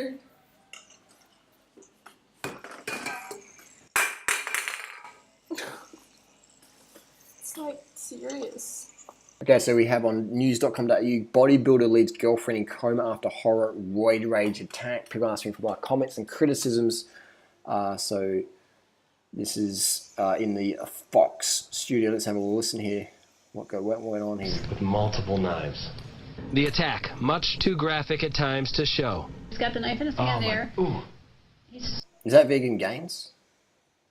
no. It's like serious. Okay, so we have on news.com.au, bodybuilder leaves girlfriend in coma after horror roid rage attack. People asking for my comments and criticisms. So this is in the Fox studio. Let's have a listen here. What went on here? With multiple knives. The attack, much too graphic at times to show. He's got the knife in his hand there. Ooh. He's Is that Vegan Gains?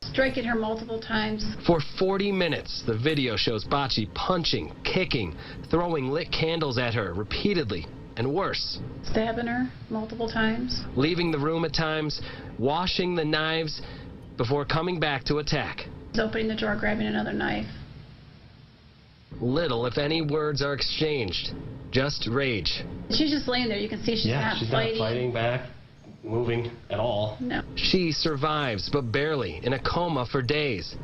striking her multiple times. For 40 minutes, the video shows Bocce punching, kicking, throwing lit candles at her repeatedly, and worse. Stabbing her multiple times. Leaving the room at times, washing the knives, before coming back to attack. He's opening the drawer, grabbing another knife. Little, if any, words are exchanged. Just rage. She's just laying there. You can see she's not she's fighting. not fighting back, moving at all. No. She survives, but barely, in a coma for days.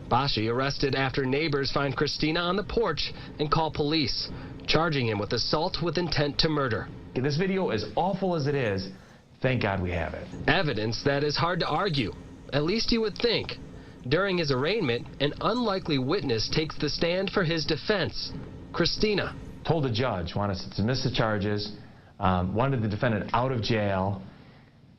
Bocce arrested after neighbors find Christina on the porch and call police, charging him with assault with intent to murder. This video, as awful as it is, thank God we have it. Evidence that is hard to argue, at least you would think. During his arraignment, an unlikely witness takes the stand for his defense. Christina. Told the judge, wanted to dismiss the charges, wanted the defendant out of jail,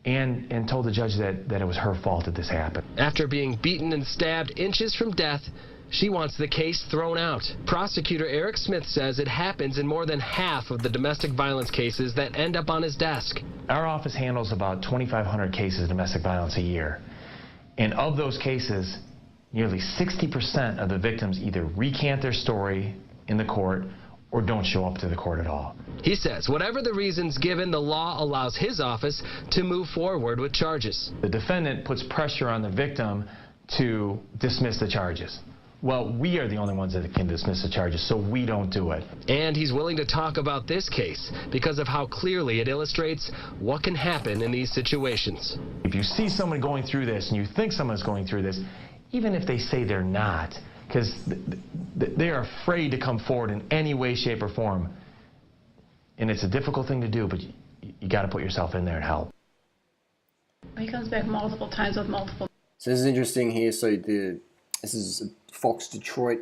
and told the judge that it was her fault that this happened. After being beaten and stabbed inches from death, she wants the case thrown out. Prosecutor Eric Smith says it happens in more than half of the domestic violence cases that end up on his desk. Our office handles about 2,500 cases of domestic violence a year. And of those cases, nearly 60% of the victims either recant their story in the court or don't show up to the court at all. He says whatever the reasons given, the law allows his office to move forward with charges. The defendant puts pressure on the victim to dismiss the charges. Well, we are the only ones that can dismiss the charges, so we don't do it. And he's willing to talk about this case because of how clearly it illustrates what can happen in these situations. If you see someone going through this and you think someone's going through this, even if they say they're not, because they are afraid to come forward in any way, shape, or form. And it's a difficult thing to do, but you got to put yourself in there and help. He comes back multiple times with multiple. So this is interesting here. So this is Fox Detroit.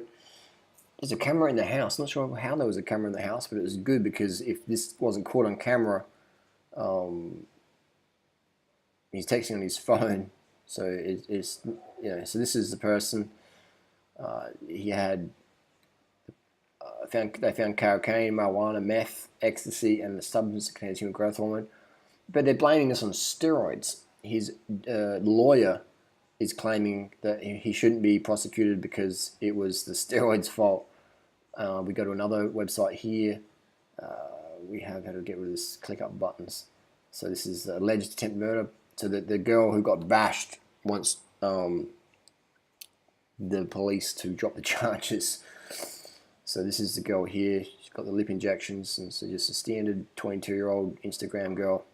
There's a camera in the house. Not sure how there was a camera in the house, but it was good because if this wasn't caught on camera, he's texting on his phone. So it's So this is the person. He had they found cocaine, marijuana, meth, ecstasy, and the substance that contains human growth hormone. But they're blaming this on steroids. His lawyer is claiming that he shouldn't be prosecuted because it was the steroids' fault. We go to another website here. We have how to get rid of this click up buttons. So this is alleged attempted murder. So the girl who got bashed wants the police to drop the charges. So this is the girl here. She's got the lip injections, and so just a standard 22-year-old Instagram girl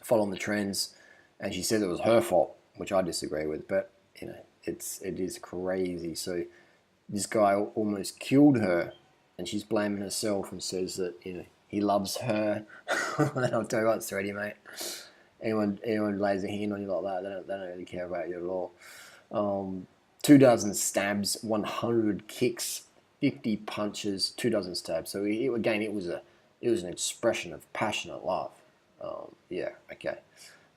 following the trends. And she said it was her fault, which I disagree with. But it is crazy. So this guy almost killed her, and she's blaming herself and says that he loves her. I'll tell you what, it's ready, mate. Anyone lays a hand on you like that, they don't really care about you at all. 24 stabs, 100 kicks, 50 punches, 24 stabs. So again, it was an expression of passionate love. Yeah, okay.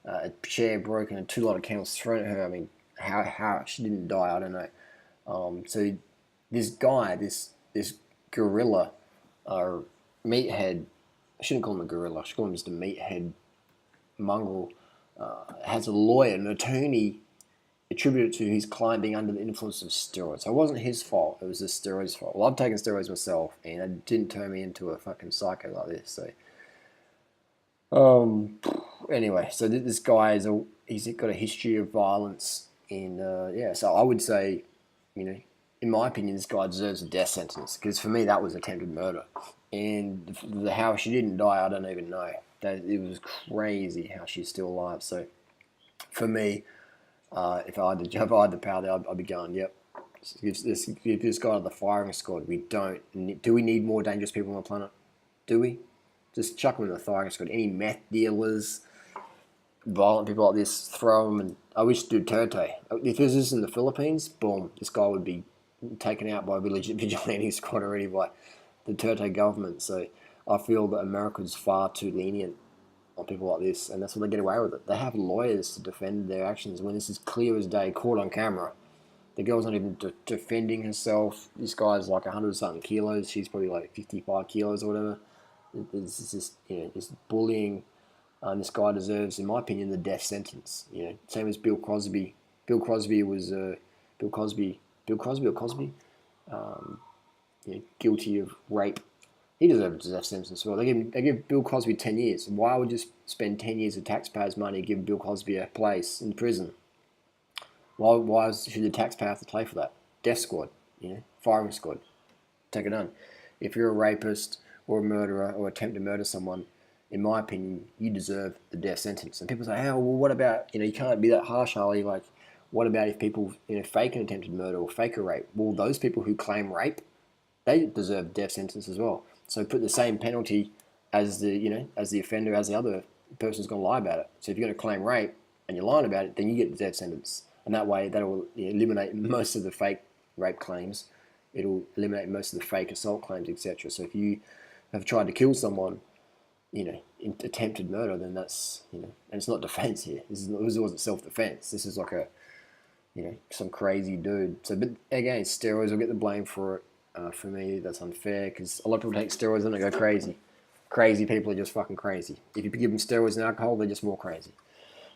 A chair broken and 2 lighted candles thrown at her. I mean, how she didn't die, I don't know. So this guy, this gorilla, or meathead, I shouldn't call him a gorilla, I should call him just a meathead mongrel, has a lawyer, an attorney, attributed to his client being under the influence of steroids. So it wasn't his fault, it was the steroids' fault. Well, I've taken steroids myself, and it didn't turn me into a fucking psycho like this. So, anyway, so this guy he's got a history of violence, and so I would say, in my opinion, this guy deserves a death sentence, because for me that was attempted murder, and how she didn't die, I don't even know. It was crazy how she's still alive. So, for me, if I had the power there, I'd be going, yep, give this guy the firing squad. Do we need more dangerous people on the planet? Do we? Just chuck them in the firing squad. Any meth dealers, violent people like this, throw them. And I wish Duterte. If this is in the Philippines, boom, this guy would be taken out by a vigilante squad already by the Duterte government. So I feel that America's far too lenient on people like this, and that's why they get away with it. They have lawyers to defend their actions when this is clear as day, caught on camera. The girl's not even defending herself. This guy's like 100-something kilos. She's probably like 55 kilos or whatever. It's just, just bullying. This guy deserves, in my opinion, the death sentence. Same as Bill Cosby. Bill Cosby was Bill Cosby or Cosby, guilty of rape. He deserves a death sentence as well. They give Bill Cosby 10 years. Why would you spend 10 years of taxpayers' money to give Bill Cosby a place in prison? Why should the taxpayer have to pay for that? Death squad, firing squad. Take it on. If you're a rapist or a murderer or attempt to murder someone, in my opinion, you deserve the death sentence. And people say, well, what about, you can't be that harsh, Harley. Like, what about if people, fake an attempted murder or fake a rape? Well, those people who claim rape, they deserve death sentence as well. So put the same penalty as the offender, as the other person's going to lie about it. So if you're going to claim rape and you're lying about it, then you get the death sentence. And that way, that will eliminate most of the fake rape claims. It'll eliminate most of the fake assault claims, etc. So if you have tried to kill someone, in attempted murder, then that's, and it's not defense here. This wasn't self-defense. This is like a, some crazy dude. So, but again, steroids will get the blame for it. For me, that's unfair because a lot of people take steroids and they go crazy. Crazy people are just fucking crazy. If you give them steroids and alcohol, they're just more crazy.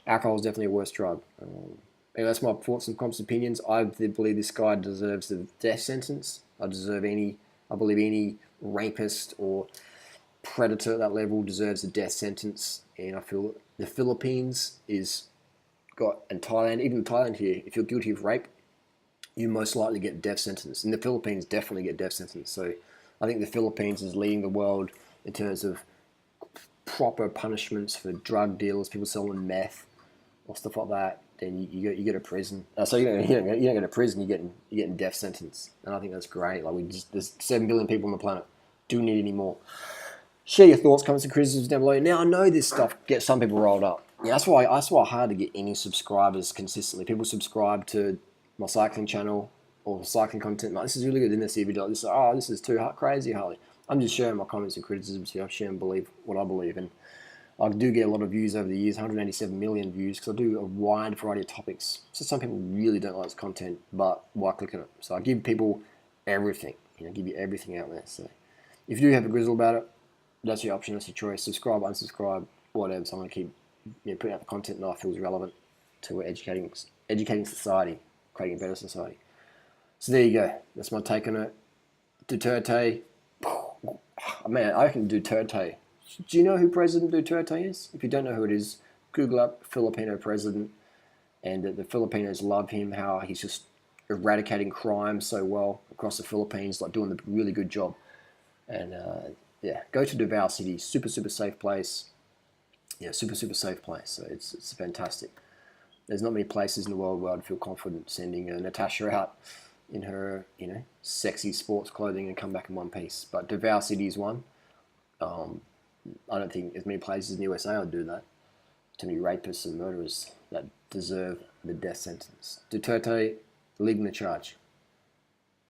Alcohol is definitely a worse drug. Anyway, that's my thoughts and comments, opinions. I believe this guy deserves the death sentence. I believe any rapist or predator at that level deserves a death sentence. And I feel the Philippines and Thailand, even Thailand here, if you're guilty of rape, you most likely get death sentence. And the Philippines definitely get death sentence. So I think the Philippines is leading the world in terms of proper punishments for drug dealers, people selling meth or stuff like that. Then you go to prison. So you don't go to prison. You're getting death sentence. And I think that's great. Like there's 7 billion people on the planet. Do need any more? Share your thoughts, comments, and criticisms down below. Now I know this stuff gets some people rolled up. That's why it's hard to get any subscribers consistently. People subscribe to my cycling channel or cycling content. Like, this is really good. Then they see a video like this. This is too crazy, Harley. I'm just sharing my comments and criticisms here. I share and believe what I believe, and I do get a lot of views over the years, 187 million views, because I do a wide variety of topics. So some people really don't like this content, but why click on it? So I give people everything. Give you everything out there. So if you do have a grizzle about it, that's your option. That's your choice. Subscribe, unsubscribe, whatever. So I'm going to keep putting out the content that I feel is relevant to educating society, creating a better society. So there you go. That's my take on it. Duterte. Man, I can Duterte. Do you know who President Duterte is? If you don't know who it is, Google up Filipino president, and the Filipinos love him, how he's just eradicating crime so well across the Philippines, like doing a really good job. And go to Davao City, super safe place. Yeah, super safe place. So it's fantastic. There's not many places in the world where I'd feel confident sending Natasha out in her, sexy sports clothing and come back in one piece. But Davao City is one. I don't think as many places in the USA would do that. Too many rapists and murderers that deserve the death sentence. Duterte, leading the charge.